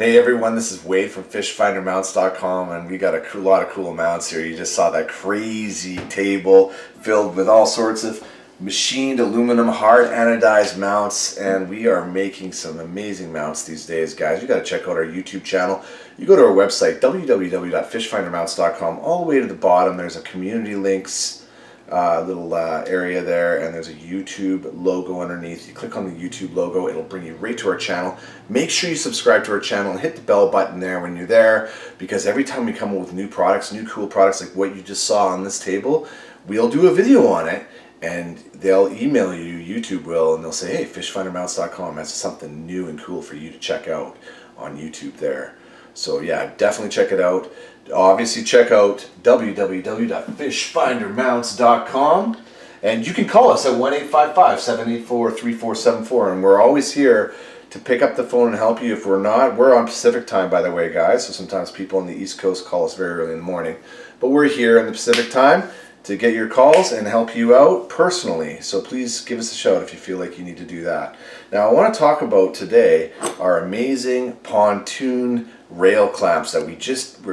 Hey everyone, this is Wade from FishFinderMounts.com, and we got a lot of cool mounts here. You just saw that crazy table filled with all sorts of machined aluminum hard anodized mounts, and we are making some amazing mounts these days, guys. You got to check out our YouTube channel. You go to our website www.fishfindermounts.com. All the way to the bottom there's a community links little area there, and there's a YouTube logo underneath. You click on the YouTube logo, it'll bring you right to our channel. Make sure you subscribe to our channel and hit the bell button there when you're there, because every time we come up with new products, new cool products like what you just saw on this table, we'll do a video on it and they'll email you, YouTube will, and they'll say, hey, fishfindermounts.com, that's something new and cool for you to check out on YouTube there. So yeah, definitely check it out. Obviously check out www.fishfindermounts.com, and you can call us at 1-855-784-3474, and we're always here to pick up the phone and help you. If we're not, we're on Pacific time, by the way, guys, so sometimes people on the East Coast call us very early in the morning, but we're here in the Pacific time to get your calls and help you out personally. So please give us a shout if you feel like you need to do that. Now I want to talk about today our amazing pontoon rail clamps that we're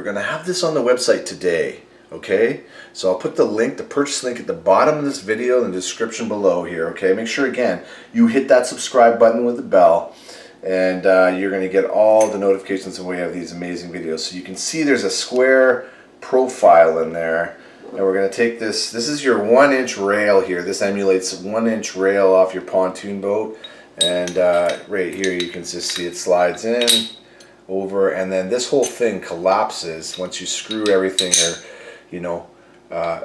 going to have this on the website today. Okay, so I'll put the link, the purchase link, at the bottom of this video in the description below here. Okay, make sure again you hit that subscribe button with the bell, and you're going to get all the notifications when we have these amazing videos. So you can see there's a square profile in there. And we're going to take this is your 1-inch rail here. This emulates a 1-inch rail off your pontoon boat. And right here you can just see it slides in, over, and then this whole thing collapses once you screw everything, or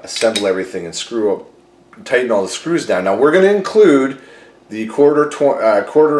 assemble everything and tighten all the screws down. Now we're going to include the quarter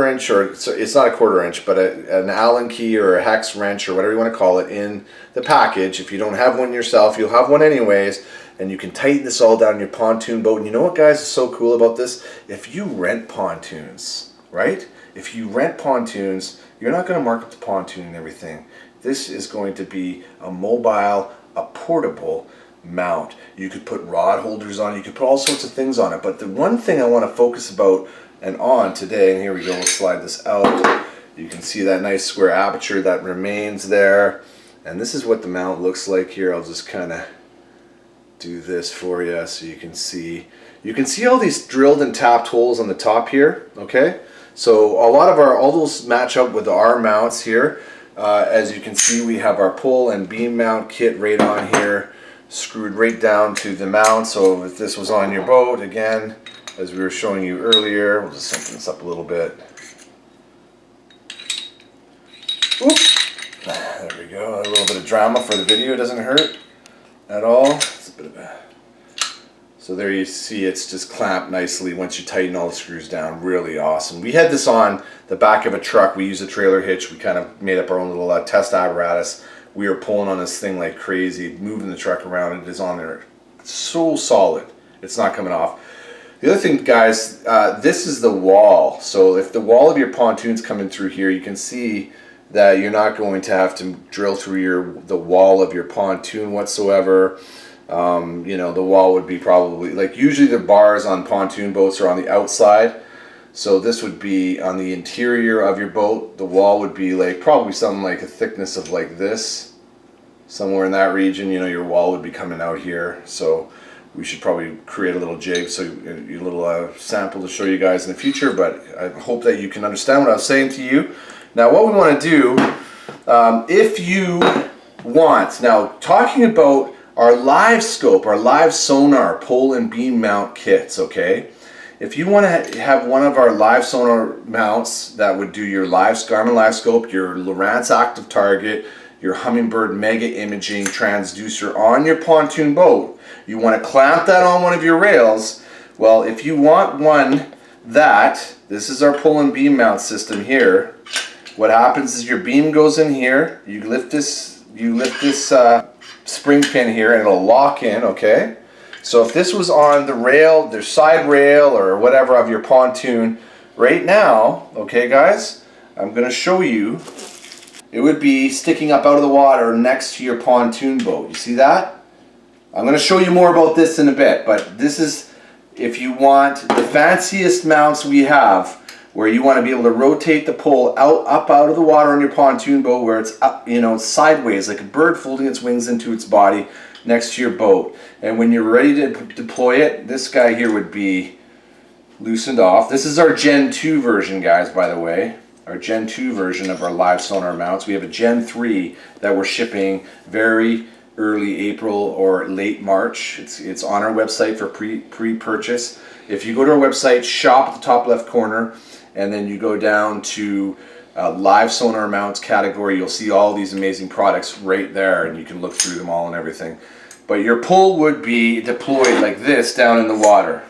inch, or it's not a quarter inch, but an Allen key or a hex wrench or whatever you want to call it in the package. If you don't have one yourself, you'll have one anyways, and you can tighten this all down in your pontoon boat. And you know what, guys, is so cool about this? If you rent pontoons, right? If you rent pontoons, you're not going to mark up the pontoon and everything. This is going to be a mobile, a portable mount. You could put rod holders on, you could put all sorts of things on it, but the one thing I want to focus about and on today, and here we go, we'll slide this out. You can see that nice square aperture that remains there, and this is what the mount looks like here. I'll just kind of do this for you so you can see. You can see all these drilled and tapped holes on the top here. Okay, so a lot of all those match up with our mounts here. As you can see, we have our pull and beam mount kit right on here, screwed right down to the mount. So if this was on your boat, again, as we were showing you earlier, we'll just open this up a little bit. Oop. There we go. A little bit of drama for the video, doesn't hurt at all. It's a bit of a... So there you see it's just clamped nicely once you tighten all the screws down. Really awesome. We had this on the back of a truck. We used a trailer hitch. We kind of made up our own little test apparatus. We were pulling on this thing like crazy, moving the truck around. It is on there. It's so solid. It's not coming off. The other thing, guys, this is the wall. So if the wall of your pontoon's coming through here, you can see that you're not going to have to drill through the wall of your pontoon whatsoever. The wall would be probably, like, usually the bars on pontoon boats are on the outside. So this would be on the interior of your boat. The wall would be like probably something like a thickness of like this. Somewhere in that region, your wall would be coming out here. So we should probably create a little jig, so a little sample to show you guys in the future, but I hope that you can understand what I was saying to you. Now what we want to do, if you want, now talking about our Livescope, our Livesonar pole and beam mount kits, okay? If you want to have one of our Livesonar mounts that would do your Garmin Livescope, your Lowrance Active Target, your Humminbird Mega Imaging transducer on your pontoon boat, you want to clamp that on one of your rails. Well, if you want one this is our pull and beam mount system here. What happens is your beam goes in here, you lift this spring pin here, and it'll lock in, okay? So if this was on the rail, the side rail or whatever of your pontoon right now, okay guys, I'm going to show you, it would be sticking up out of the water next to your pontoon boat. You see that? I'm going to show you more about this in a bit, but this is, if you want the fanciest mounts we have, where you want to be able to rotate the pole up out of the water on your pontoon boat, where it's up, you know, sideways, like a bird folding its wings into its body next to your boat. And when you're ready to deploy it, this guy here would be loosened off. This is our Gen 2 version, guys, by the way. Our Gen 2 version of our Livesonar mounts. We have a Gen 3 that we're shipping very early April or late March. It's on our website for pre-purchase. If you go to our website, shop at the top left corner, and then you go down to Livesonar Mounts category, you'll see all these amazing products right there, and you can look through them all and everything. But your pole would be deployed like this down in the water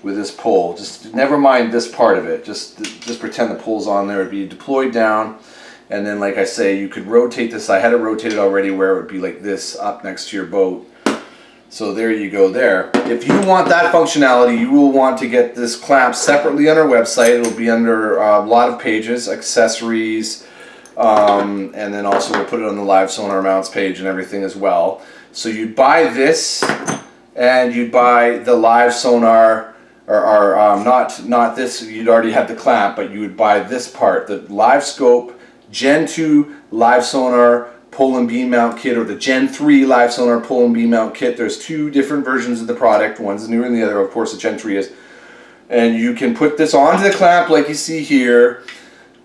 with this pole. Just never mind this part of it. Just pretend the pole's on there. It'd be deployed down, and then, like I say, you could rotate this. I had it rotated already where it would be like this up next to your boat. So there you go there. If you want that functionality, you will want to get this clamp separately on our website. It'll be under a lot of pages, accessories, and then also we'll put it on the Livesonar Mounts page and everything as well. So you'd buy this, and you'd buy the Livesonar, or not this, you'd already have the clamp, but you would buy this part, the Livescope Gen 2 Livesonar Pole and Beam Mount Kit, or the Gen 3 Livesonar Pole and Beam Mount Kit. There's two different versions of the product. One's newer than the other, of course the Gen 3 is. And you can put this onto the clamp like you see here.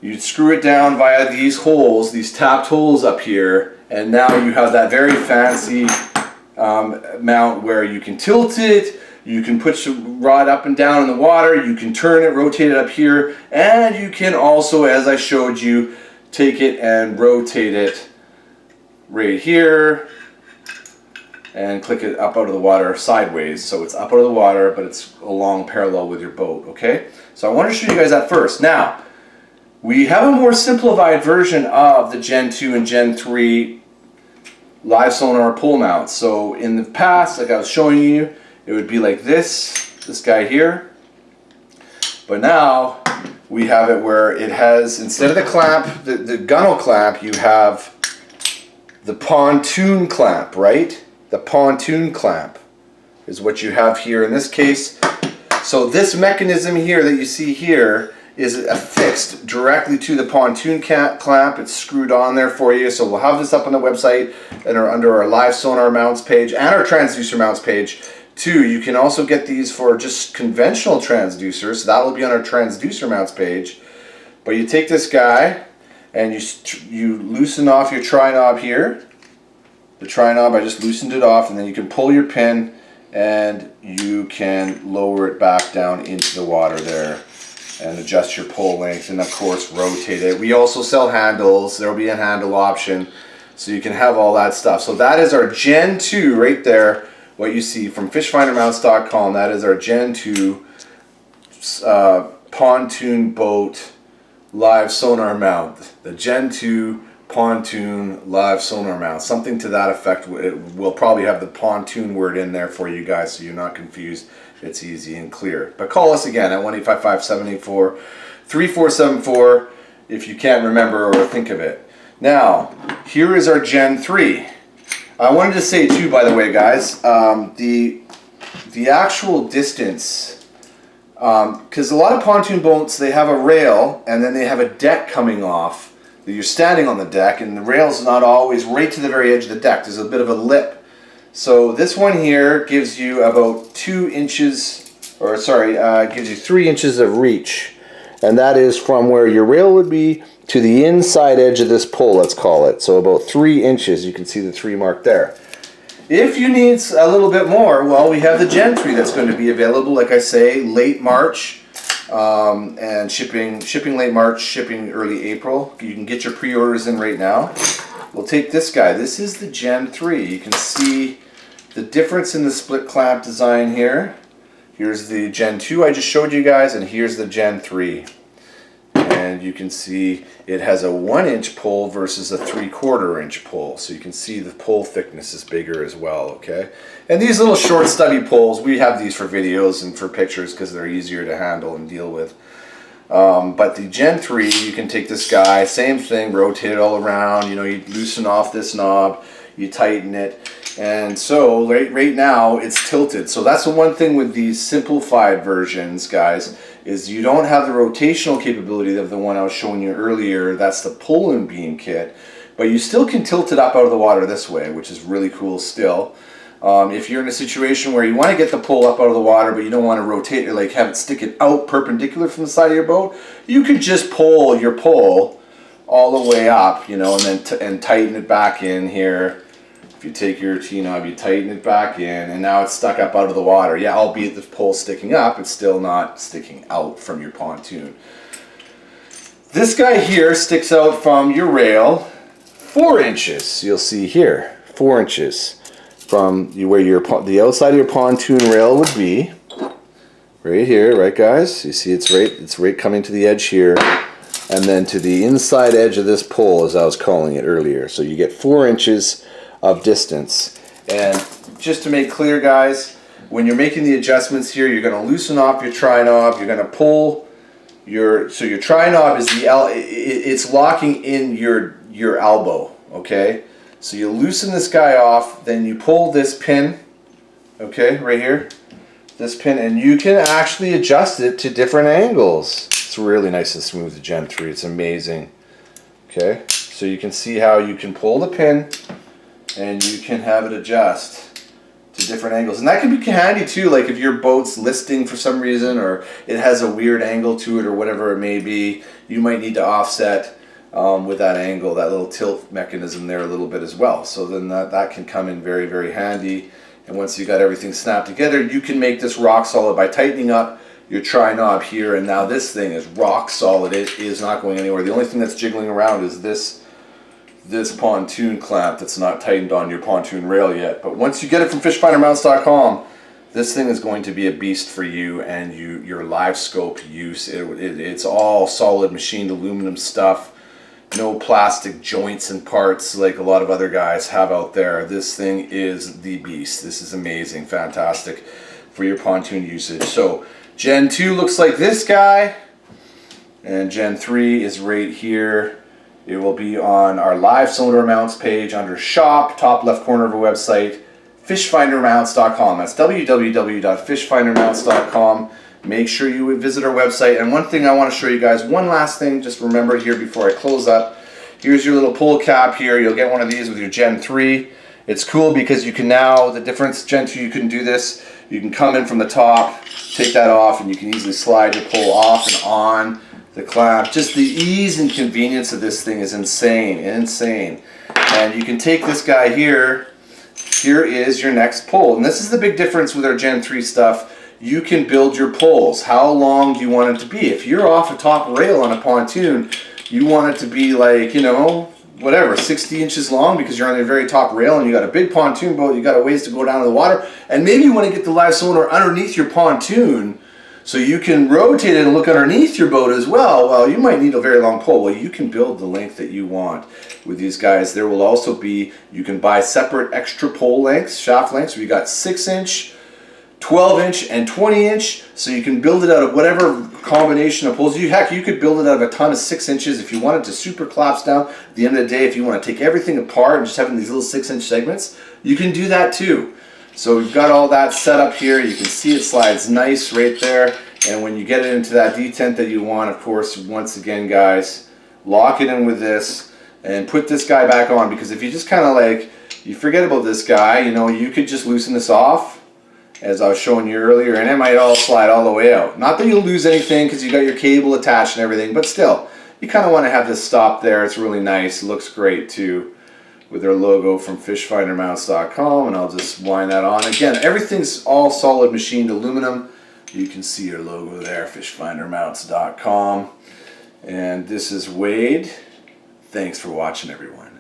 You screw it down via these holes, these tapped holes up here, and now you have that very fancy mount where you can tilt it, you can put your rod up and down in the water, you can turn it, rotate it up here, and you can also, as I showed you, take it and rotate it right here and click it up out of the water sideways, so it's up out of the water but it's along parallel with your boat. Okay, so I want to show you guys that first. Now we have a more simplified version of the Gen 2 and Gen 3 Livesonar pole mounts. So in the past, like I was showing you, it would be like this guy here, but now we have it where it has, instead of the clamp, the gunnel clamp, you have the pontoon clamp, right? The pontoon clamp is what you have here in this case. So this mechanism here that you see here is affixed directly to the pontoon clamp. It's screwed on there for you. So we'll have this up on the website and under our Livesonar Mounts page and our transducer mounts page too. You can also get these for just conventional transducers. So that will be on our transducer mounts page. But you take this guy and you loosen off your tri-knob here. The tri-knob, I just loosened it off, and then you can pull your pin and you can lower it back down into the water there and adjust your pole length, and of course rotate it. We also sell handles. There will be a handle option, so you can have all that stuff. So that is our Gen 2 right there, what you see from fishfindermounts.com. That is our Gen 2 Pontoon Boat Livesonar mount, the Gen 2 Pontoon Livesonar mount, something to that effect. We'll probably have the pontoon word in there for you guys so you're not confused. It's easy and clear. But call us again at 1-855-784-3474 if you can't remember or think of it. Now, here is our Gen 3. I wanted to say too, by the way, guys, the actual distance, because a lot of pontoon boats, they have a rail and then they have a deck coming off. You're standing on the deck and the rail's not always right to the very edge of the deck. There's a bit of a lip. So this one here gives you about 2 inches, or sorry, gives you 3 inches of reach. And that is from where your rail would be to the inside edge of this pole, let's call it. So about 3 inches. You can see the 3 mark there. If you need a little bit more, well, we have the Gen 3 that's going to be available, like I say, late March, and shipping late March, shipping early April. You can get your pre-orders in right now. We'll take this guy. This is the Gen 3. You can see the difference in the split clamp design here. Here's the Gen 2 I just showed you guys, and here's the Gen 3. And you can see it has a 1-inch pole versus a 3/4 inch pole. So you can see the pole thickness is bigger as well, okay? And these little short stubby poles, we have these for videos and for pictures because they're easier to handle and deal with. But the Gen 3, you can take this guy, same thing, rotate it all around. You know, you loosen off this knob, you tighten it. And so right now it's tilted. So that's the one thing with these simplified versions, guys, is you don't have the rotational capability of the one I was showing you earlier. That's the pull-in beam kit, but you still can tilt it up out of the water this way, which is really cool still. If you're in a situation where you want to get the pole up out of the water, but you don't want to rotate it, like have it stick it out perpendicular from the side of your boat, you could just pull your pole all the way up, you know, and then tighten it back in here. If you take your T-knob, you tighten it back in, and now it's stuck up out of the water. Yeah, albeit the pole's sticking up, it's still not sticking out from your pontoon. This guy here sticks out from your rail 4 inches. You'll see here, 4 inches from where the outside of your pontoon rail would be. Right here, right guys? You see it's right coming to the edge here. And then to the inside edge of this pole, as I was calling it earlier. So you get 4 inches of distance. And just to make clear, guys, when you're making the adjustments here, you're going to loosen off your tri-knob. You're going to pull your tri-knob is it's locking in your elbow. Okay, so you loosen this guy off, then you pull this pin. Okay, right here, this pin, and you can actually adjust it to different angles. It's really nice and smooth, the Gen 3. It's amazing. Okay, so you can see how you can pull the pin and you can have it adjust to different angles. And that can be handy too, like if your boat's listing for some reason, or it has a weird angle to it, or whatever it may be, you might need to offset with that angle, that little tilt mechanism there a little bit as well. So then that can come in very, very handy. And once you got everything snapped together, you can make this rock solid by tightening up your tri-knob here, and now this thing is rock solid. It is not going anywhere. The only thing that's jiggling around is this pontoon clamp that's not tightened on your pontoon rail yet. But once you get it from fishfindermounts.com, this thing is going to be a beast for you and your Livescope use. It's all solid machined aluminum stuff. No plastic joints and parts like a lot of other guys have out there. This thing is the beast. This is amazing, fantastic for your pontoon usage. So Gen 2 looks like this guy, and Gen 3 is right here. It will be on our Livesonar Mounts page under Shop, top left corner of our website, fishfindermounts.com. That's www.fishfindermounts.com. Make sure you visit our website. And one thing I want to show you guys, one last thing, just remember here before I close up. Here's your little pull cap here. You'll get one of these with your Gen 3. It's cool because you can now, the difference, Gen 2 you couldn't do this. You can come in from the top, take that off, and you can easily slide your pole off and on the clamp. Just the ease and convenience of this thing is insane, insane. And you can take this guy here. Here is your next pole. And this is the big difference with our Gen 3 stuff. You can build your poles. How long do you want it to be? If you're off a top rail on a pontoon, you want it to be like, you know, whatever, 60 inches long because you're on the very top rail and you got a big pontoon boat, you got a ways to go down to the water, and maybe you want to get the Livesonar underneath your pontoon so you can rotate it and look underneath your boat as well. Well, you might need a very long pole. Well, you can build the length that you want with these guys. There will also be, you can buy separate extra pole lengths, shaft lengths. We got 6-inch, 12-inch, and 20-inch, so you can build it out of whatever combination of poles. Heck, you could build it out of a ton of 6 inches if you wanted to super collapse down. At the end of the day, if you want to take everything apart and just having these little 6-inch segments, you can do that too. So we've got all that set up here. You can see it slides nice right there. And when you get it into that detent that you want, of course, once again, guys, lock it in with this and put this guy back on, because if you just kind of like, you forget about this guy, you know, you could just loosen this off, as I was showing you earlier, and it might all slide all the way out. Not that you'll lose anything because you got your cable attached and everything, but still, you kind of want to have this stop there. It's really nice. It looks great too with their logo from fishfindermounts.com, and I'll just wind that on. Again, everything's all solid machined aluminum. You can see your logo there, fishfindermounts.com. And this is Wade. Thanks for watching, everyone.